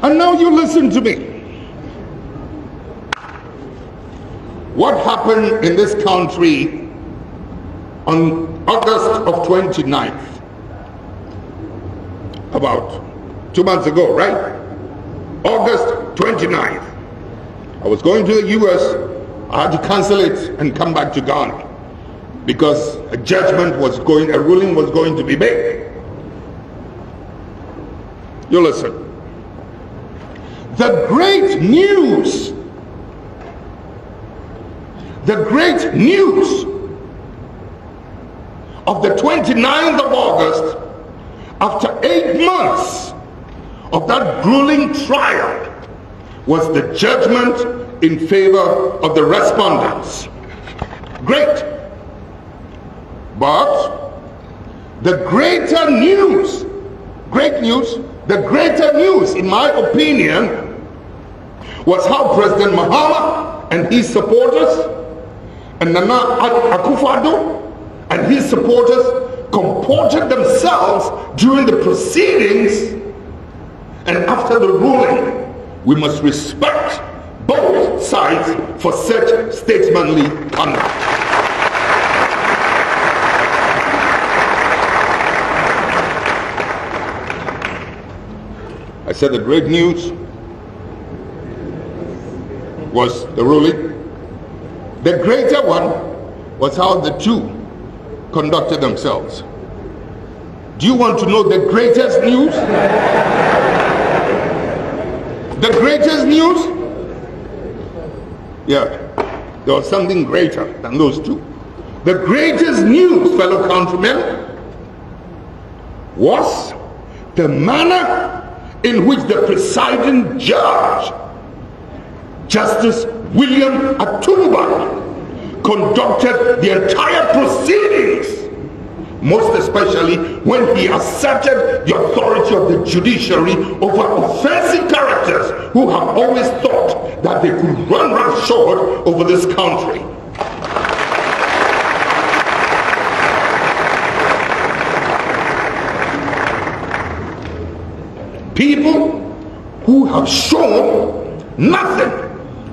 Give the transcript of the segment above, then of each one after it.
And now you listen to me. What happened in this country on August of 29th? About 2 months ago, right? August 29th. I was going to the US. I had to cancel it and come back to Ghana because a ruling was going to be made. You listen. The great news of the 29th of August, after 8 months of that grueling trial, was the judgment in favor of the respondents. Great. But the greater news, in my opinion, was how President Mahama and his supporters, and Nana Akufo-Addo and his supporters comported themselves during the proceedings and after the ruling. We must respect both sides for such statesmanly conduct. I said the great news was the ruling. The greater one was how the two conducted themselves. Do you want to know the greatest news? The greatest news? Yeah, there was something greater than those two. The greatest news, fellow countrymen, was the manner in which the presiding judge, Justice William Atumba, conducted the entire proceedings, most especially when he asserted the authority of the judiciary over offensive characters who have always thought that they could run roughshod over this country. People who have shown nothing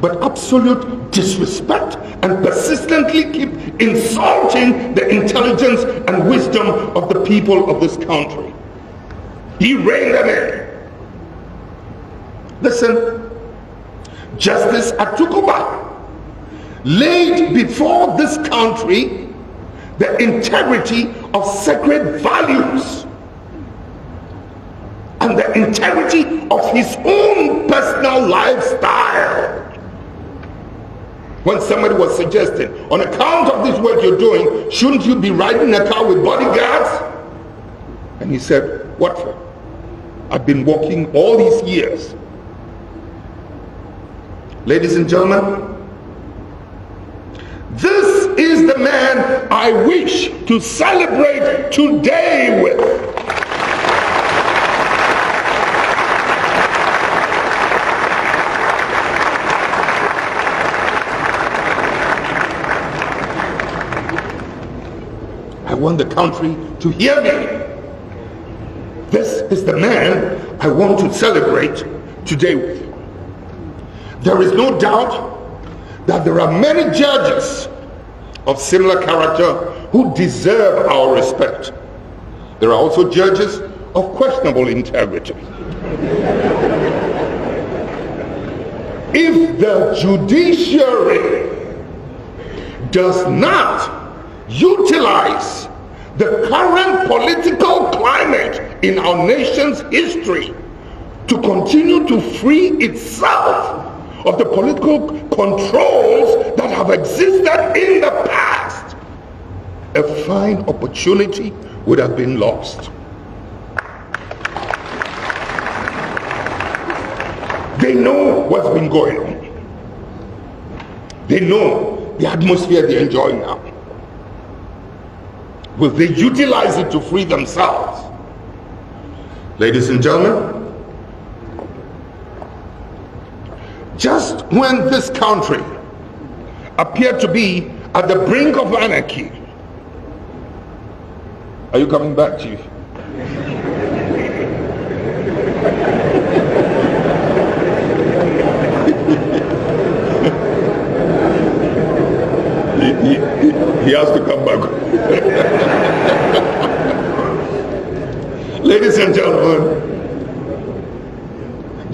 but absolute disrespect and persistently keep insulting the intelligence and wisdom of the people of this country. He reined them in. Listen, Justice Atukuba laid before this country the integrity of sacred values and the integrity of his own personal lifestyle. When somebody was suggesting, on account of this work you're doing, shouldn't you be riding a car with bodyguards? And he said, what for? I've been walking all these years. Ladies and gentlemen, this is the man I wish to celebrate today with. I want the country to hear me. This is the man I want to celebrate today with. There is no doubt that there are many judges of similar character who deserve our respect. There are also judges of questionable integrity. If the judiciary does not utilize the current political climate in our nation's history to continue to free itself of the political controls that have existed in the past, a fine opportunity would have been lost. They know what's been going on. They know the atmosphere they're enjoying now. Will they utilize it to free themselves? Ladies and gentlemen, just when this country appeared to be at the brink of anarchy, are you coming back, Chief?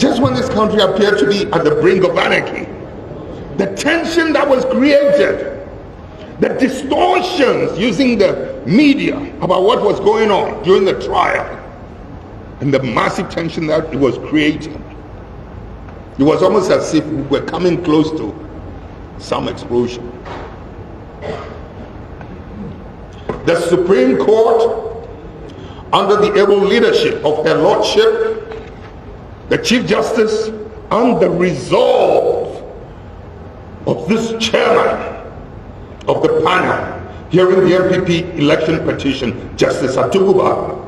just when this country appeared to be at the brink of anarchy, the tension that was created, the distortions using the media about what was going on during the trial, and the massive tension that it was creating, it was almost as if we were coming close to some explosion. The Supreme Court, under the able leadership of Her Lordship, the Chief Justice, and the resolve of this chairman of the panel hearing the MPP election petition, Justice Atuguba,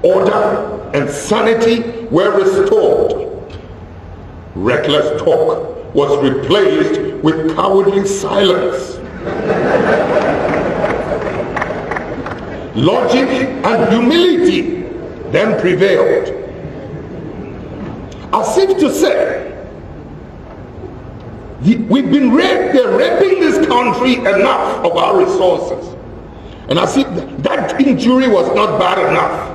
order and sanity were restored. Reckless talk was replaced with cowardly silence. Logic and humility then prevailed, as if to say, we've been they're raping this country enough of our resources, and as if that injury was not bad enough,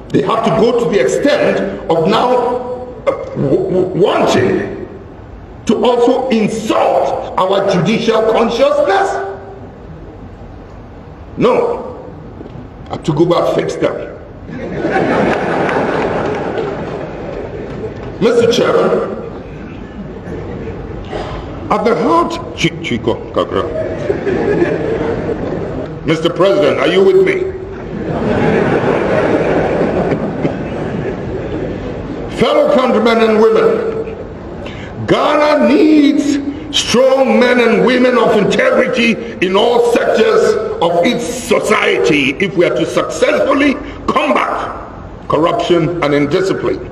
they have to go to the extent of now wanting to also insult our judicial consciousness. No, Atuguba fixed them. Mr. Chairman, at the heart, Chico Kakra. Mr. President, are you with me? Fellow countrymen and women, Ghana needs strong men and women of integrity in all sectors of its society if we are to successfully combat corruption and indiscipline.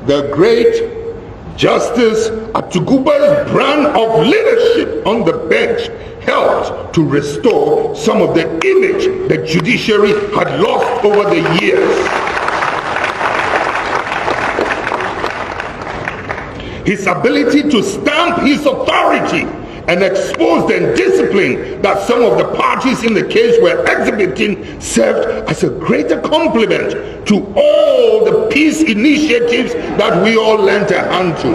The great Justice Atuguba's brand of leadership on the bench helped to restore some of the image the judiciary had lost over the years. His ability to stamp his authority and expose the indiscipline that some of the parties in the case were exhibiting served as a greater compliment to all the peace initiatives that we all lent a hand to.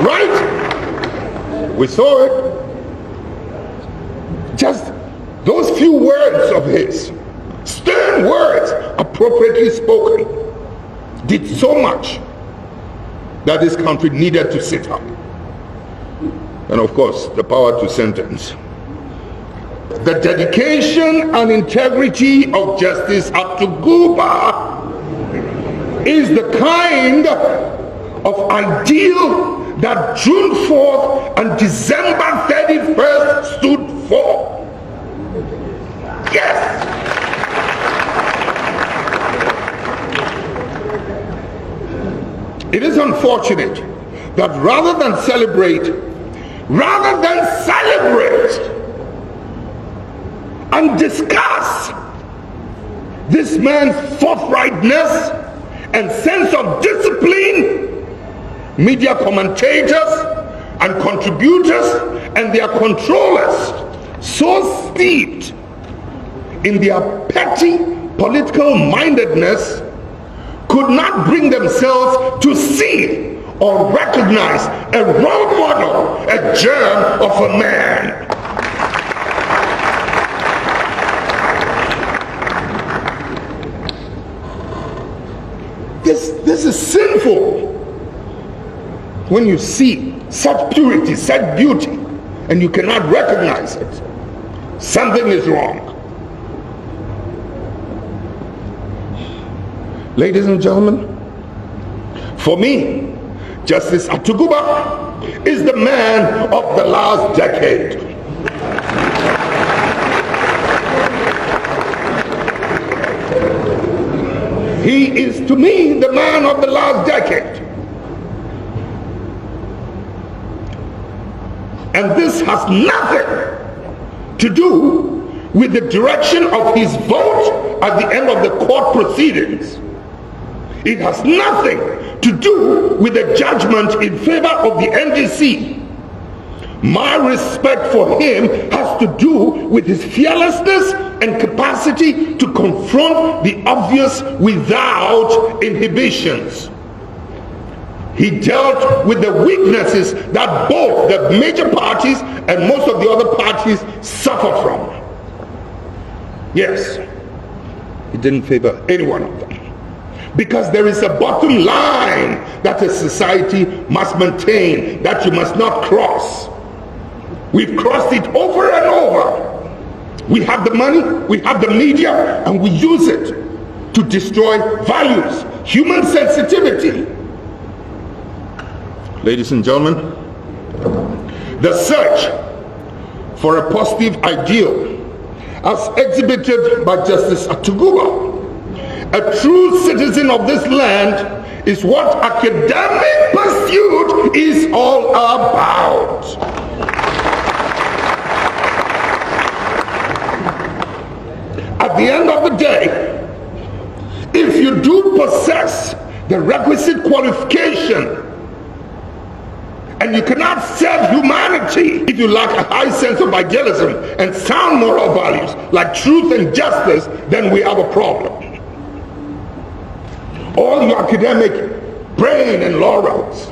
Right? We saw it. Just those few words of his, stern words appropriately spoken, did so much that this country needed to sit up. And of course, the power to sentence. The dedication and integrity of Justice Atuguba is the kind of ideal that June 4th and December 31st stood for. Yes! It is unfortunate that rather than celebrate and discuss this man's forthrightness and sense of discipline, media commentators and contributors and their controllers, so steeped in their petty political mindedness, could not bring themselves to see or recognize a role model, a germ of a man. This is sinful. When you see such purity, such beauty, and you cannot recognize it, something is wrong. Ladies and gentlemen, for me, Justice Atuguba is the man of the last decade. He is, to me, the man of the last decade. And this has nothing to do with the direction of his vote at the end of the court proceedings. It has nothing to do with the judgment in favor of the NDC, My respect for him has to do with his fearlessness and capacity to confront the obvious without inhibitions. He dealt with the weaknesses that both the major parties and most of the other parties suffer from. Yes, he didn't favor any one of them. Because there is a bottom line that a society must maintain, that you must not cross. We've crossed it over and over. We have the money, we have the media, and we use it to destroy values, human sensitivity. Ladies and gentlemen, the search for a positive ideal as exhibited by Justice Atuguba, a true citizen of this land, is what academic pursuit is all about. At the end of the day, if you do possess the requisite qualification, and you cannot serve humanity if you lack a high sense of idealism and sound moral values like truth and justice, then we have a problem. All your academic brain and laurels,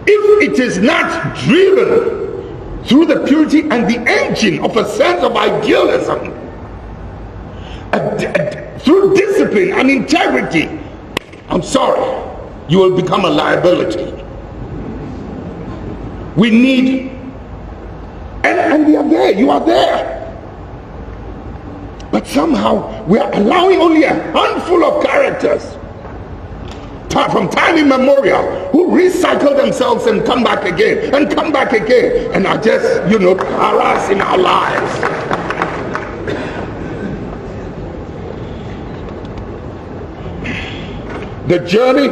if it is not driven through the purity and the engine of a sense of idealism, through discipline and integrity, I'm sorry, you will become a liability. We need, and we are there, you are there. But somehow we are allowing only a handful of characters from time immemorial who recycle themselves and come back again and come back again and are just, harassing our lives. The journey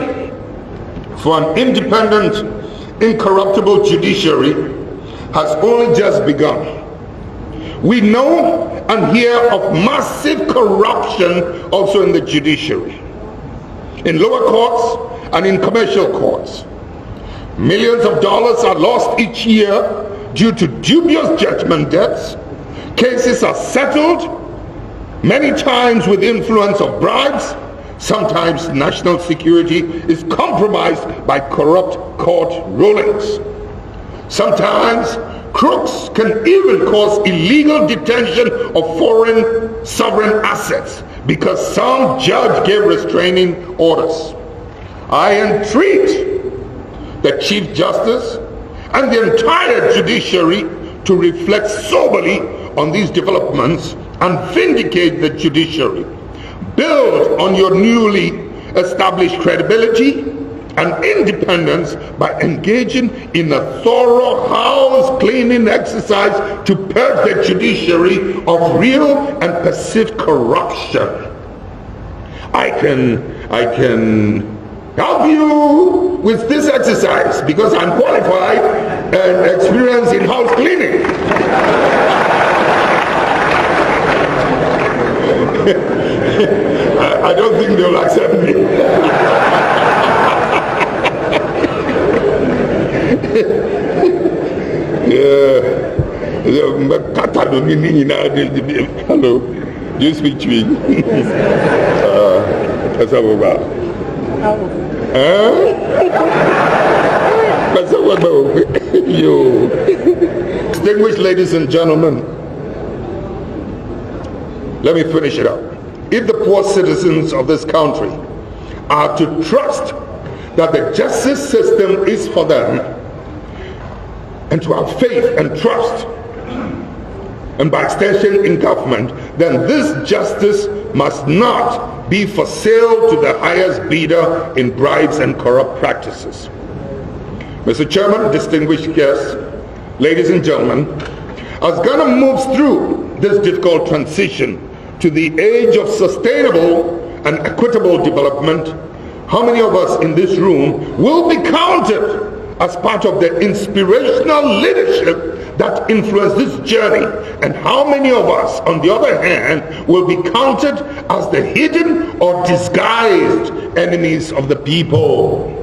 for an independent, incorruptible judiciary has only just begun. We know and hear of massive corruption also in the judiciary, in lower courts and in commercial courts. Millions of dollars are lost each year due to dubious judgment debts. Cases are settled, many times with influence of bribes. Sometimes national security is compromised by corrupt court rulings. Sometimes crooks can even cause illegal detention of foreign sovereign assets because some judge gave restraining orders. I entreat the Chief Justice and the entire judiciary to reflect soberly on these developments and vindicate the judiciary. Build on your newly established credibility and independence by engaging in a thorough house cleaning exercise to purge the judiciary of real and perceived corruption. I can help you with this exercise because I'm qualified and experienced in house cleaning. I don't think they'll accept me. Hello, do you speak Twi? Distinguished ladies and gentlemen, let me finish it up. If the poor citizens of this country are to trust that the justice system is for them, and to have faith and trust, and by extension in government, then this justice must not be for sale to the highest bidder in bribes and corrupt practices. Mr. Chairman, distinguished guests, ladies and gentlemen, as Ghana moves through this difficult transition to the age of sustainable and equitable development, how many of us in this room will be counted as part of the inspirational leadership that influenced this journey? And how many of us, on the other hand, will be counted as the hidden or disguised enemies of the people?